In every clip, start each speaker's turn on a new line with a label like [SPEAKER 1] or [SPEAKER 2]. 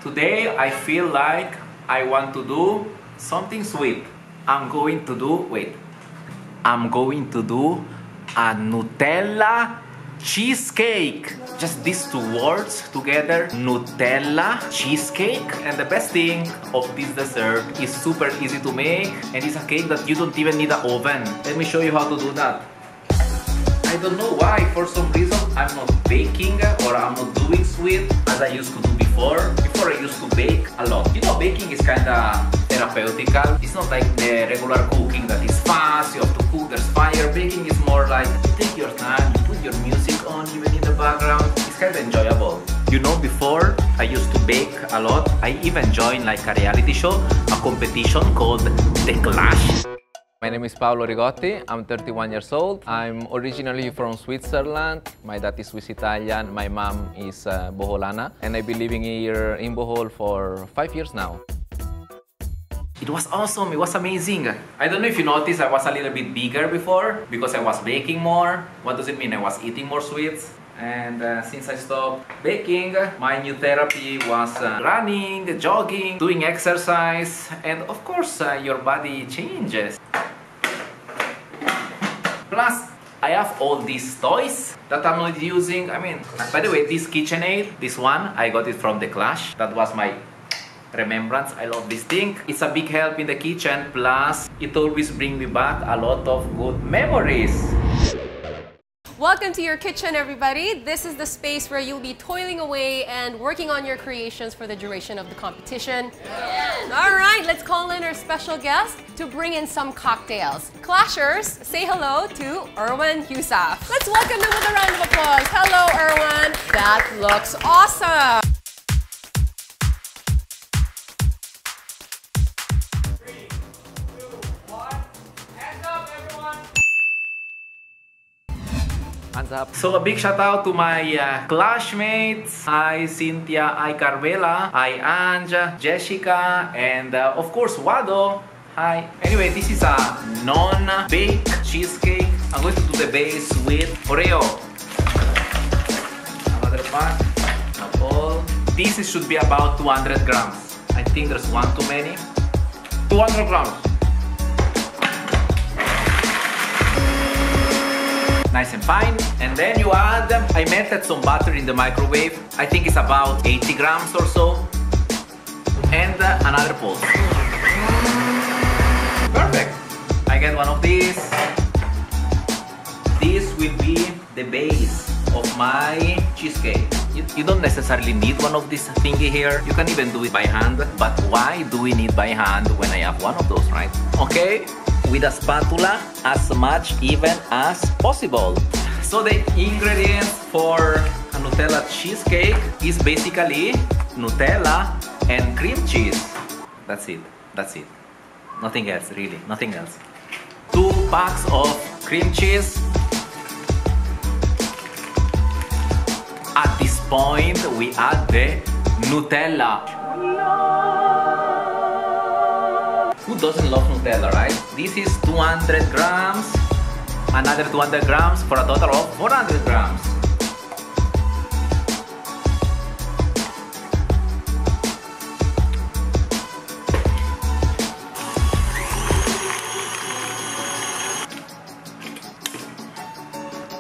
[SPEAKER 1] Today I feel like I want to do something sweet. I'm going to do a Nutella cheesecake. Just these two words together, Nutella cheesecake. And the best thing of this dessert is super easy to make, and it's a cake that you don't even need an oven. Let me show you how to do that. I don't know why, for some reason I'm not baking or I'm not doing sweet as I used to do before. Before I used to bake a lot. You know, baking is kinda therapeutical. It's not like the regular cooking that is fast, you have to cook, there's fire. Baking is more like you take your time, you put your music on even in the background. It's kinda enjoyable. You know, before I used to bake a lot. I even joined like a reality show, a competition called The Clash.
[SPEAKER 2] My name is Paolo Rigotti. I'm 31 years old. I'm originally from Switzerland. My dad is Swiss Italian. My mom is Boholana. And I've been living here in Bohol for 5 years now.
[SPEAKER 1] It was awesome, it was amazing. I don't know if you noticed, I was a little bit bigger before because I was baking more. What does it mean? I was eating more sweets. And since I stopped baking, my new therapy was running, jogging, doing exercise, and of course your body changes. Plus, I have all these toys that I'm not using. I mean, by the way, this KitchenAid, this one, I got it from The Clash. That was my remembrance. I love this thing. It's a big help in the kitchen, plus it always brings me back a lot of good memories.
[SPEAKER 3] Welcome to your kitchen, everybody. This is the space where you'll be toiling away and working on your creations for the duration of the competition. Yes. All right, let's call in our special guest to bring in some cocktails. Clashers, say hello to Erwan Yusuf. Let's welcome him with a round of applause. Hello, Erwan. That looks awesome.
[SPEAKER 2] Hands up.
[SPEAKER 1] So a big shout out to my classmates. Hi Cynthia, hi Carmela, hi Ange, Jessica, and of course Wado. Hi. Anyway, this is a non-baked cheesecake. I'm going to do the base with Oreo. Another pack, not all. This should be about 200 grams. I think there's one too many. 200 grams. Nice and fine, and then you add, I melted some butter in the microwave. I think it's about 80 grams or so, and another pulse. Perfect. I get one of these. This will be the base of my cheesecake. You don't necessarily need one of these thingy here. You can even do it by hand, but why do we need by hand when I have one of those, right? Okay. With a spatula as much even as possible. So the ingredients for a Nutella cheesecake is basically Nutella and cream cheese. That's it. That's it. Nothing else, really. Nothing else. 2 packs of cream cheese. At this point, we add the Nutella. Who doesn't love Nutella, right? This is 200 grams, another 200 grams for a total of 400 grams.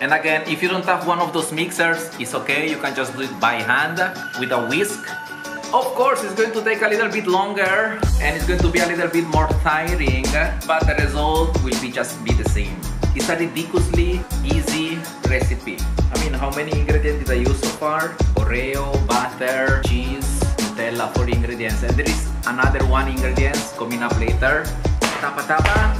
[SPEAKER 1] And again, if you don't have one of those mixers, it's okay, you can just do it by hand with a whisk. Of course, it's going to take a little bit longer and it's going to be a little bit more tiring, but the result will just be the same. It's a ridiculously easy recipe. I mean, how many ingredients did I use so far? Oreo, butter, cheese, Nutella, 4 ingredients. And there is another 1 ingredient coming up later. Tapa tapa.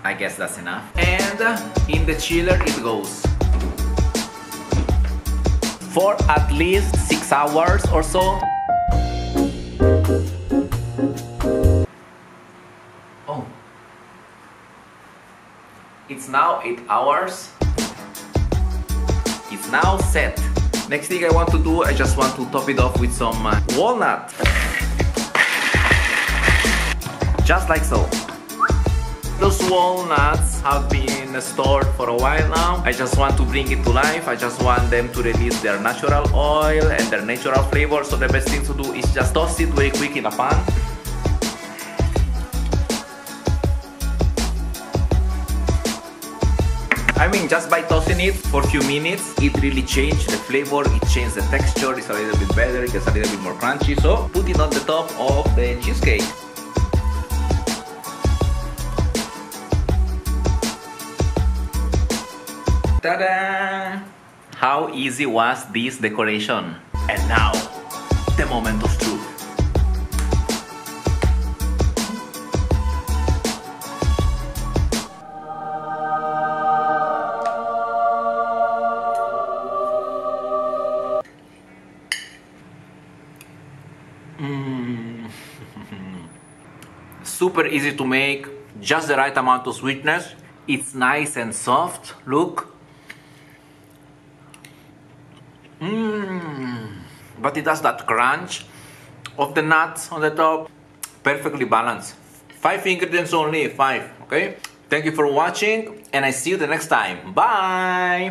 [SPEAKER 1] I guess that's enough. And in the chiller it goes. For at least 6 hours or so. Oh. It's now 8 hours. It's now set. Next thing I want to do, I just want to top it off with some walnut. Just like so. Those walnuts have been stored for a while now. I just want to bring it to life. I just want them to release their natural oil and their natural flavor. So the best thing to do is just toss it very quick in a pan. I mean, just by tossing it for a few minutes, it really changed the flavor, it changed the texture, it's a little bit better, it gets a little bit more crunchy. So put it on the top of the cheesecake. Ta-da! How easy was this decoration? And now, the moment of truth. Super easy to make, just the right amount of sweetness. It's nice and soft, look. But it has that crunch of the nuts on the top. Perfectly balanced. 5 ingredients only, 5, okay? Thank you for watching and I see you the next time. Bye!